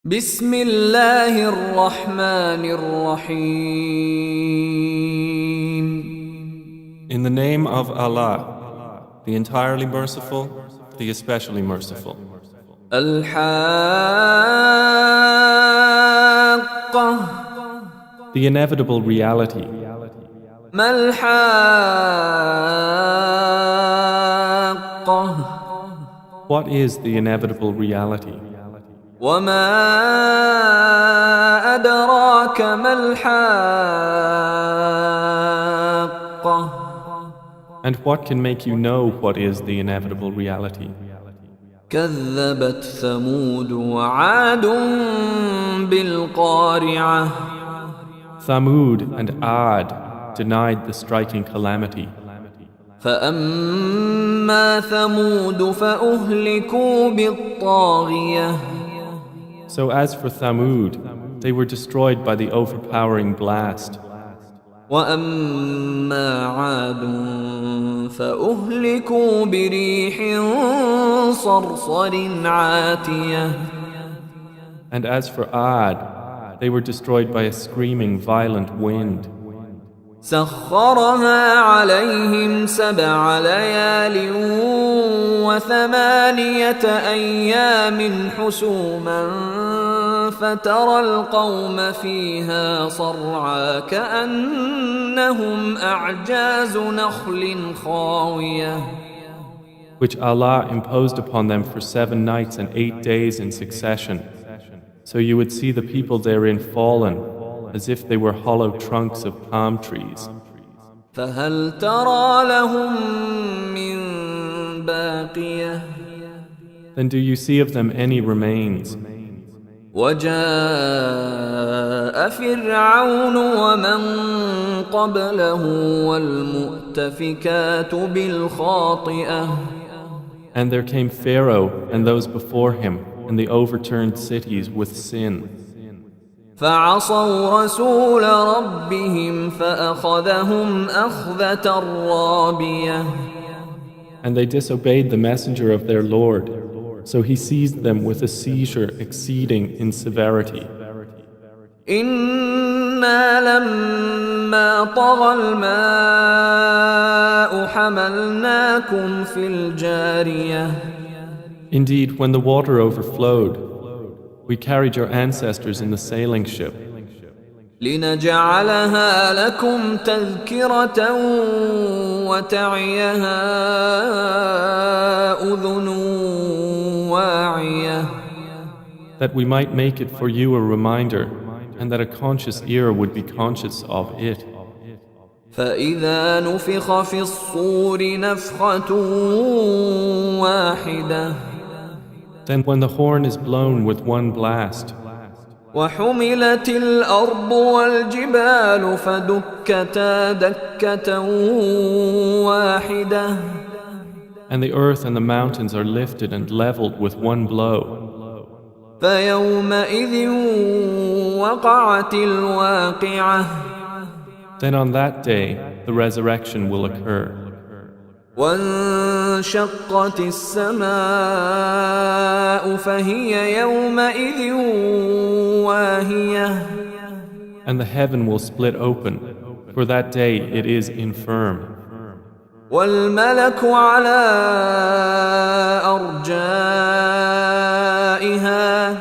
بسم الله الرحمن الرحيم. In the name of Allah, the entirely merciful, the especially merciful. الحاقة. The inevitable reality. ما الحاقة. What is the inevitable reality? وما أدراك ما الحاقة. And what can make you know what is the inevitable reality? كذبت ثمود وعاد بالقارعة. Thamud and Ad denied the striking calamity. فأما ثمود فأهلكوا بالطاغية. So as for Thamud, they were destroyed by the overpowering blast. وأما عاد فأهلكوا بريح صرصر عاتية. And as for Ad, they were destroyed by a screaming violent wind. سخرها عليهم 7 ليال و8 أيام حسوما فترى القوم فيها صرعى كأنهم أعجاز نخل خاوية. Which Allah imposed upon them for 7 nights and 8 days in succession. So you would see the people therein fallen, as if they were hollow trunks of palm trees. فهل ترى لهم من باقية. Then do you see of them any remains? وجاء فرعون ومن قبله والمؤتفكات بالخاطئة. And there came Pharaoh and those before him and the overturned cities with sin. فعصوا رسول ربهم فأخذهم أخذة رابية. And they disobeyed the messenger of their Lord, so he seized them with a seizure exceeding in severity. إنا لما طغى الماء حملناكم في الجارية. Indeed, when the water overflowed, we carried your ancestors in the sailing ship, لنجعلها لكم تذكرة وتعيها أذن واعية. that we might make it for you a reminder and that a conscious ear would be conscious of it. فإذا نفخ في الصور نفخة واحدة. Then when the horn is blown with one blast, وحملت الأرض والجبال فدكتا دكة واحدة. and the earth and the mountains are lifted and leveled with one blow, فيومئذ وقعت الواقعة. then on that day the resurrection will occur. وانشقت السماء فهي يومئذ واهية. And the heaven will split open. For that day it is infirm. والملك على أرجائها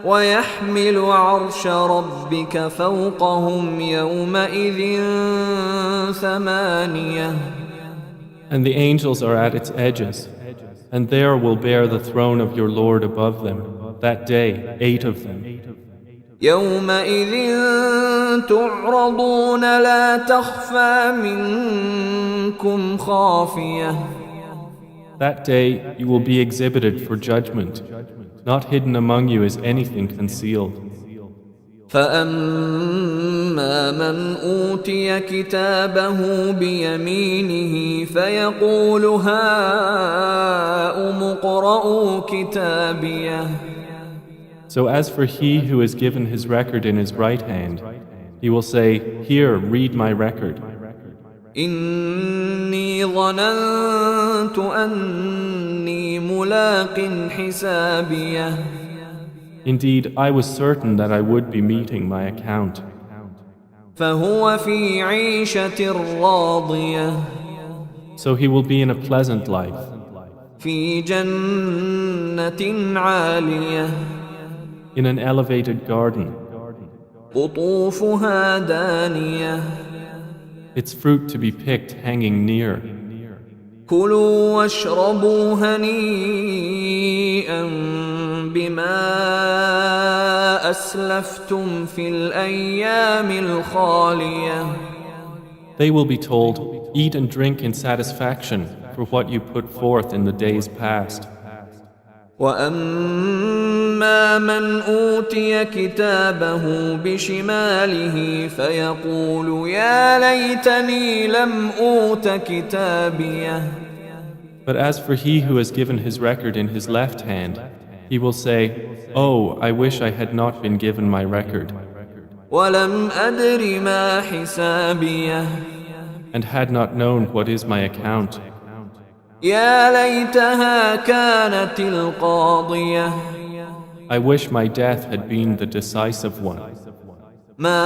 ويحمل عرش ربك فوقهم يومئذ 8. And the angels are at its edges, and there will bear the throne of your Lord above them. That day, 8 of them. يومئذ تعرضون لا تخفى منكم خافية. That day you will be exhibited for judgment. Not hidden among you is anything concealed. فأما من أوتي كتابه بيمينه فيقول هاؤم اقرءوا كتابيه. So as for he who is given his record in his right hand, he will say, "Here, read my record. إني ظننت أني ملاق حسابيه. Indeed, I was certain that I would be meeting my account. فهو في عيشة راضية So he will be in a pleasant life, في جنة عالية in an elevated garden, قطوفها دانية its fruit to be picked hanging near. كلوا واشربوا هنيئا بما أسلفتم في الأيام الخالية. They will be told, eat and drink in satisfaction for what you put forth in the days past. وأما من أوتي كتابه بشماله فيقول يا ليتني لم أوت كتابيه. But as for he who has given his record in his left hand, he will say, Oh, I wish I had not been given my record, ولم أدر ما حسابيه. and had not known what is my account. يا ليتها كانت القاضية. I wish my death had been the decisive one. ما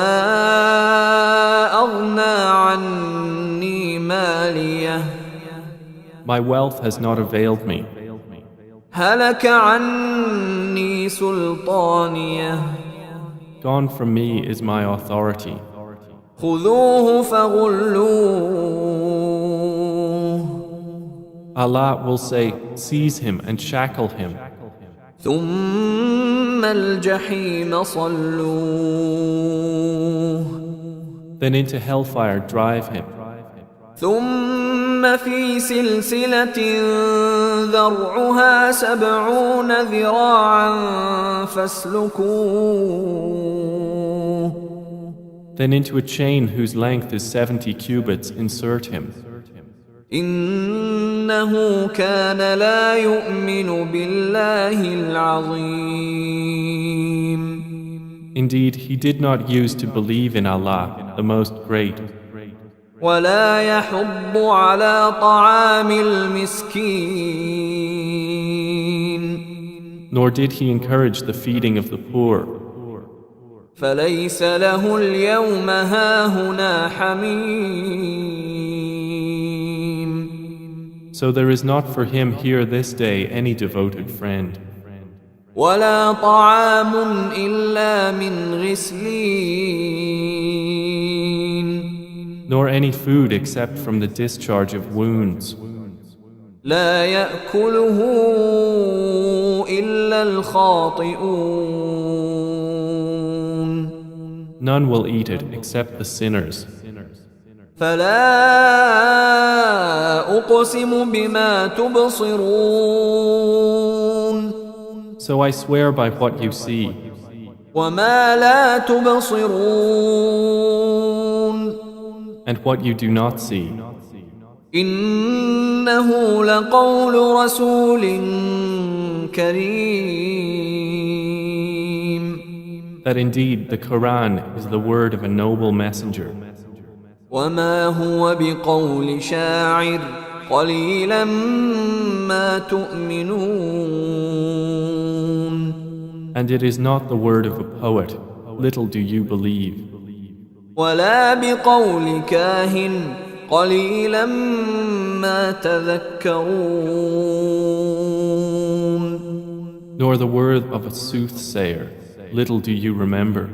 أغنى عني ماليه. My wealth has not availed me. هلك عني سلطانيه. Gone from me is my authority. خذوه فغلوه. Allah will say, seize him and shackle him. ثم الجحيم صلوه. Then into hellfire drive him. ثم في سلسلة ذرعها 70 ذراعا فاسلكوه. Then into a chain whose length is 70 cubits insert him. إنه كان لا يؤمن بالله العظيم. Indeed, he did not use to believe in Allah, the Most Great. ولا يحض على طعام المسكين. Nor did he encourage the feeding of the poor. فليس له اليوم هاهنا حميم. So there is not for him here this day any devoted friend. ولا طعام إلا من غسلين. Nor any food except from the discharge of wounds. لا يأكله إلا الخاطئون. None will eat it except the sinners. فلا أقسم بما تبصرون. So I swear by what you see, وما لا تبصرون. and what you do not see. إنه لقول رسول كريم. That indeed the Quran is the word of a noble messenger. وما هو بقول شاعر قليلا ما تؤمنون. And it is not the word of a poet, little do you believe. ولا بقول كاهن قليلا ما تذكرون. Nor the word of a soothsayer, little do you remember.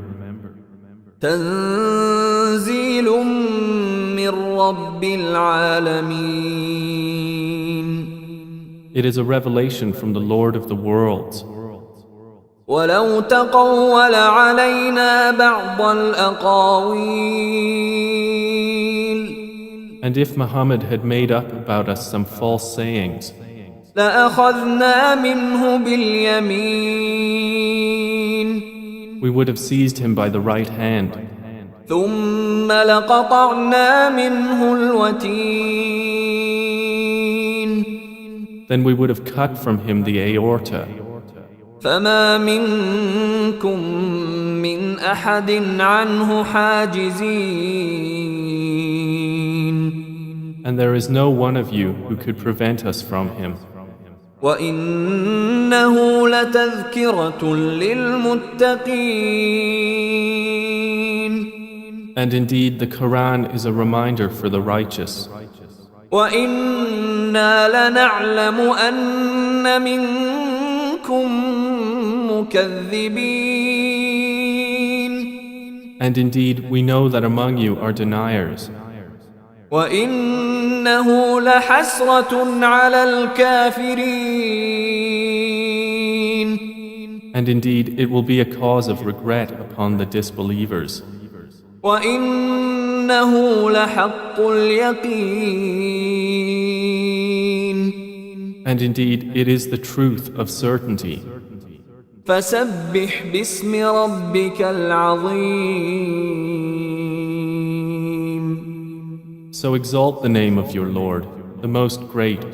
تنزيل من رب العالمين. It is a revelation from the Lord of the worlds. ولو تقول علينا بعض الأقاويل. And if Muhammad had made up about us some false sayings, لأخذنا منه باليمين. we would have seized him by the right hand. ثم لقطعنا منه الوتين. Then we would have cut from him the aorta. فما منكم من أحد عنه حاجزين. And there is no one of you who could prevent us from him. وإنه لتذكرة للمتقين. And indeed, the Quran is a reminder for the righteous. وإنا لنعلم أن منكم مكذبين. And indeed, we know that among you are deniers. وإنه لحسرة على الكافرين. And indeed, it will be a cause of regret upon the disbelievers. وإنه لحق اليقين. And indeed, it is the truth of certainty. فسبح باسم ربك العظيم. So exalt the name of your Lord, the most great.